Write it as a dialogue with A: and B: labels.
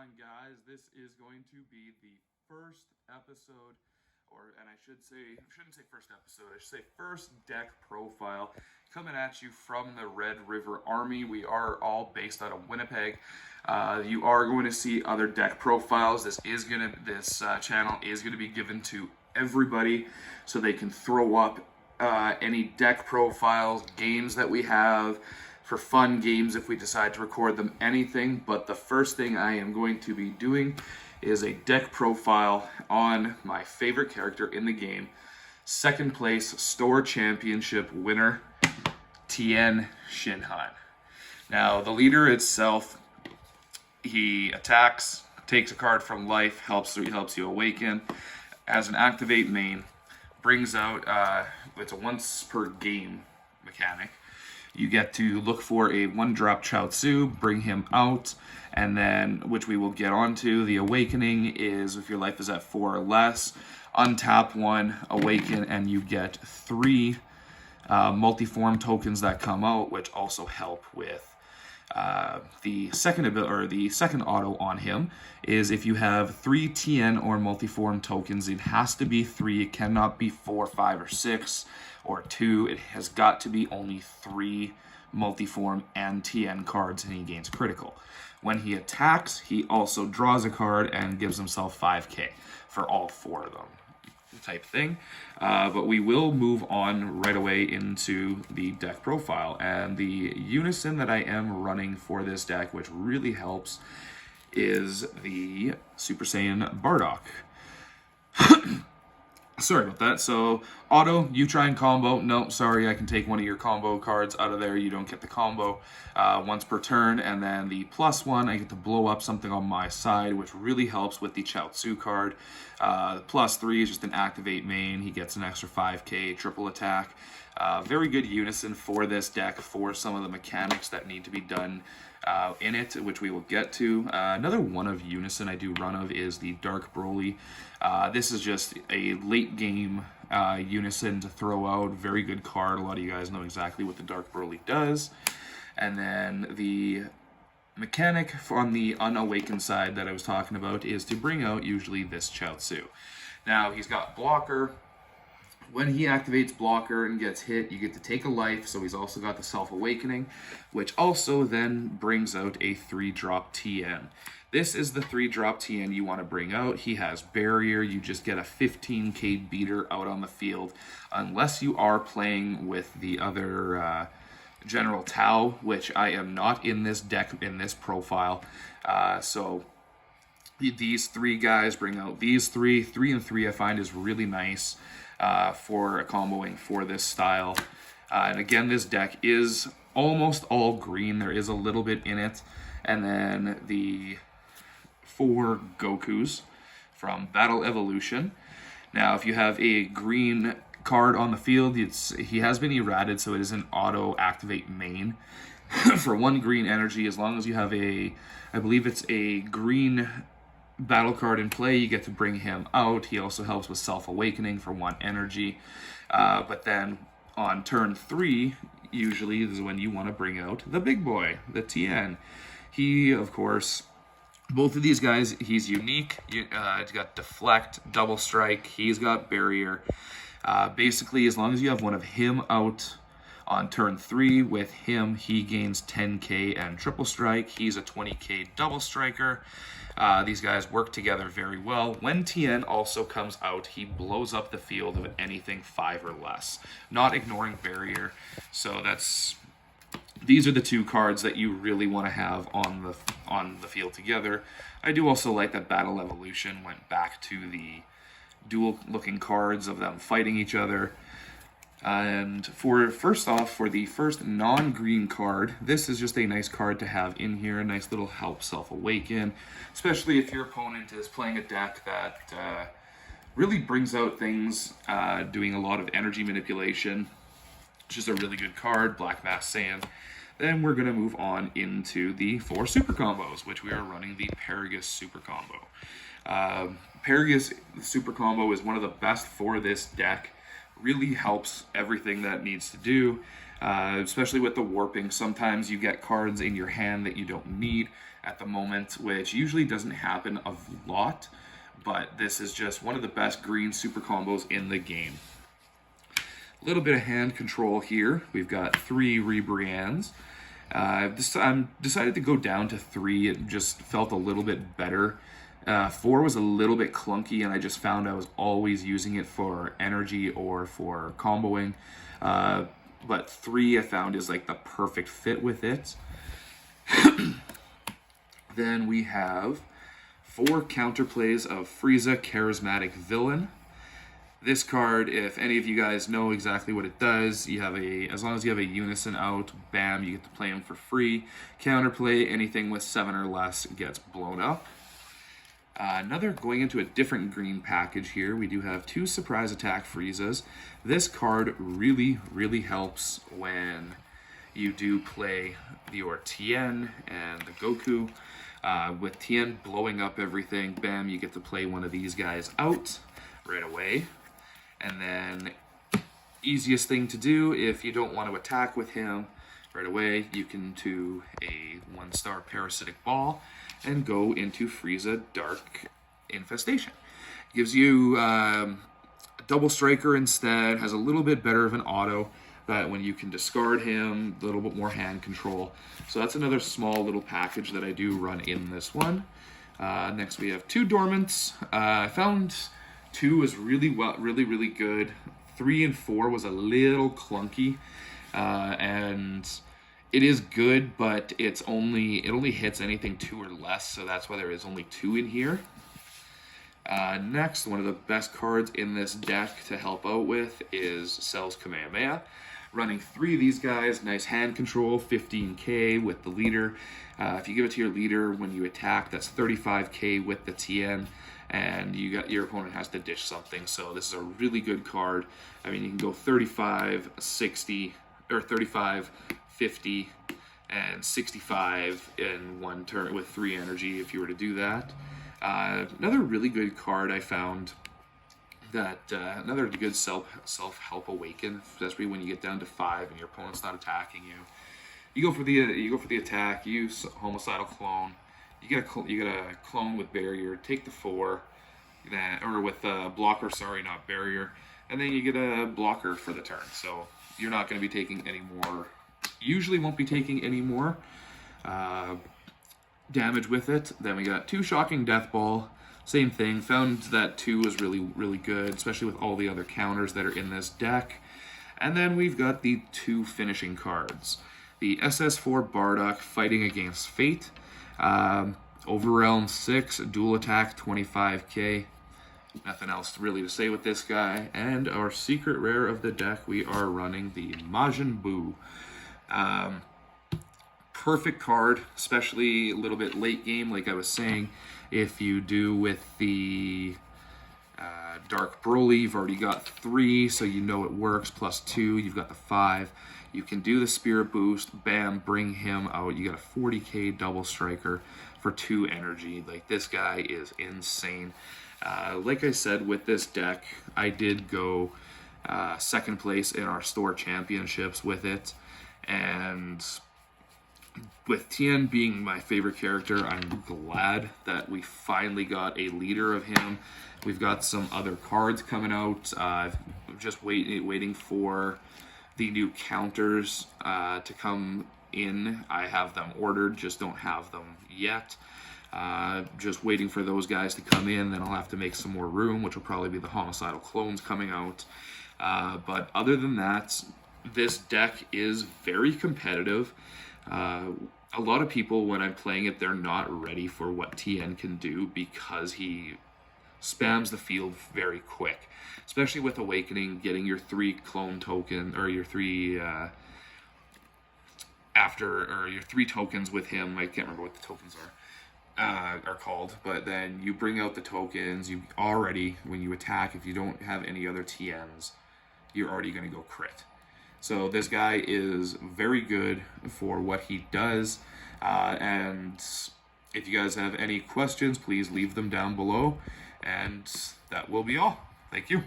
A: on, guys? This is going to be the first episode, and I shouldn't say first episode, I should say first deck profile coming at you from the Red River Army. We are all based out of Winnipeg. You are going to see other deck profiles. This channel is going to be given to everybody so they can throw up any deck profiles, games that we have, for fun games if we decide to record them, anything. But the first thing I am going to be doing is a deck profile on my favorite character in the game, second place store championship winner, TienShinhan. Now, the leader itself, he attacks, takes a card from life, helps you awaken. As an activate main, brings out, it's a once per game mechanic. You get to look for a 1-drop Chaozu, bring him out, and then, which we will get onto, the awakening is if your life is at 4 or less, untap 1, awaken, and you get 3 multiform tokens that come out, which also help with the second ability, or the second auto on him is if you have 3 Tien or multiform tokens, it has to be 3. It cannot be 4, 5, or 6 or 2. It has got to be only 3 multiform and Tien cards, and he gains critical. When he attacks, he also draws a card and gives himself 5k for all 4 of them, type thing. But we will move on right away into the deck profile, and the unison that I am running for this deck, which really helps, is the Super Saiyan Bardock. Sorry about that. So, auto, you try and combo. No, sorry, I can take one of your combo cards out of there. You don't get the combo once per turn. And then the +1, I get to blow up something on my side, which really helps with the Chaozu card. The +3 is just an activate main. He gets an extra 5k, triple attack. Very good unison for this deck for some of the mechanics that need to be done in it, which we will get to. Another one of unison I do run of is the Dark Broly. This is just a late game unison to throw out. Very good card. A lot of you guys know exactly what the Dark Broly does. And then the mechanic on the unawakened side that I was talking about is to bring out usually this Chaozu. Now, he's got blocker. When he activates blocker and gets hit, you get to take a life, so he's also got the self-awakening, which also then brings out a 3-drop Tien. This is the 3-drop Tien you want to bring out. He has barrier. You just get a 15k beater out on the field, unless you are playing with the other General Tao, which I am not in this deck, in this profile. So these 3 guys bring out these 3. 3 and 3 I find is really nice for comboing for this style. And again, this deck is almost all green. There is a little bit in it. And then the 4 Gokus from Battle Evolution. Now, if you have a green card on the field, he has been errated, so it is an auto activate main. For 1 green energy, as long as you have I believe it's a green battle card in play, you get to bring him out. He also helps with self-awakening for 1 energy. But then on turn 3, usually this is when you want to bring out the big boy, the Tien. He, of course, both of these guys, he's unique. He's got deflect, double strike. He's got barrier. Basically, as long as you have one of him out on turn 3 with him, he gains 10k and triple strike. He's a 20k double striker. These guys work together very well. When Tien also comes out, he blows up the field of anything 5 or less, not ignoring barrier. So these are the 2 cards that you really want to have on the field together. I do also like that Battle Evolution went back to the dual-looking cards of them fighting each other. And for the first non-green card, this is just a nice card to have in here, a nice little help self-awaken, especially if your opponent is playing a deck that really brings out things, doing a lot of energy manipulation. It's just a really good card, Black Mass Saiyan. Then we're going to move on into the 4 super combos, which we are running the Paragus super combo. Paragus super combo is one of the best for this deck. Really helps everything that needs to do, especially with the warping. Sometimes you get cards in your hand that you don't need, at the moment, which usually doesn't happen a lot, but this is just one of the best green super combos in the game. A little bit of hand control here. We've got 3 Rebrians. I'm decided to go down to 3. It just felt a little bit better. 4 was a little bit clunky, and I just found I was always using it for energy or for comboing. But 3 I found is like the perfect fit with it. Then we have 4 counterplays of Frieza, Charismatic Villain. This card, if any of you guys know exactly what it does, you have as long as you have a Unison out, bam, you get to play him for free. Counterplay, anything with 7 or less gets blown up. Going into a different green package here, we do have 2 Surprise Attack Friezas. This card really, really helps when you do play your Tien and the Goku. With Tien blowing up everything, bam, you get to play one of these guys out right away. And then, easiest thing to do if you don't want to attack with him right away, you can do a 1-star Parasitic Ball and go into Frieza Dark Infestation. Gives you a double striker instead, has a little bit better of an auto, that when you can discard him, a little bit more hand control. So that's another small little package that I do run in this one. Next we have 2 Dormants. I found 2 was really good. 3 and 4 was a little clunky, and it is good, but it only hits anything 2 or less, so that's why there is only 2 in here. Next, one of the best cards in this deck to help out with is Cell's Kamehameha. Running 3 of these guys, nice hand control, 15k with the leader. If you give it to your leader when you attack, that's 35k with the Tien, and your opponent has to dish something. So this is a really good card. I mean, you can go 35, 60, or 35, 50, and 65 in one turn with 3 energy if you were to do that. Another really good card I found, that another good self-help awaken, especially when you get down to 5 and your opponent's not attacking you. You go for the attack, use Homicidal Clone. You get a clone with barrier, take the 4, or with blocker, sorry, not barrier, and then you get a blocker for the turn. So you're not going to be taking any more. Usually won't be taking any more damage with it. Then we got 2 Shocking Death Ball. Same thing. Found that 2 was really good, especially with all the other counters that are in this deck. And then we've got the 2 finishing cards. The SS4 Bardock, Fighting Against Fate. Overrealm 6, dual attack, 25k. Nothing else really to say with this guy. And our secret rare of the deck, we are running the Majin Buu. Perfect card, especially a little bit late game, like I was saying. If you do with the Dark Broly, you've already got 3, so you know it works, plus 2, you've got the 5. You can do the Spirit Boost, bam, bring him out. You got a 40k double striker for 2 energy. Like, this guy is insane. Like I said, with this deck, I did go 2nd place in our store championships with it, and with Tien being my favorite character, I'm glad that we finally got a leader of him. We've got some other cards coming out. I'm just waiting for the new counters to come in. I have them ordered, just don't have them yet. Just waiting for those guys to come in, then I'll have to make some more room, which will probably be the Homicidal Clones coming out. But other than that, this deck is very competitive. A lot of people, when I'm playing it, they're not ready for what Tien can do because he spams the field very quick. Especially with Awakening, getting your 3 clone token, or your 3 your 3 tokens with him. I can't remember what the tokens are called, but then you bring out the tokens. You already, when you attack, if you don't have any other TNs, you're already going to go crit. So this guy is very good for what he does, and if you guys have any questions, please leave them down below, and that will be all. Thank you.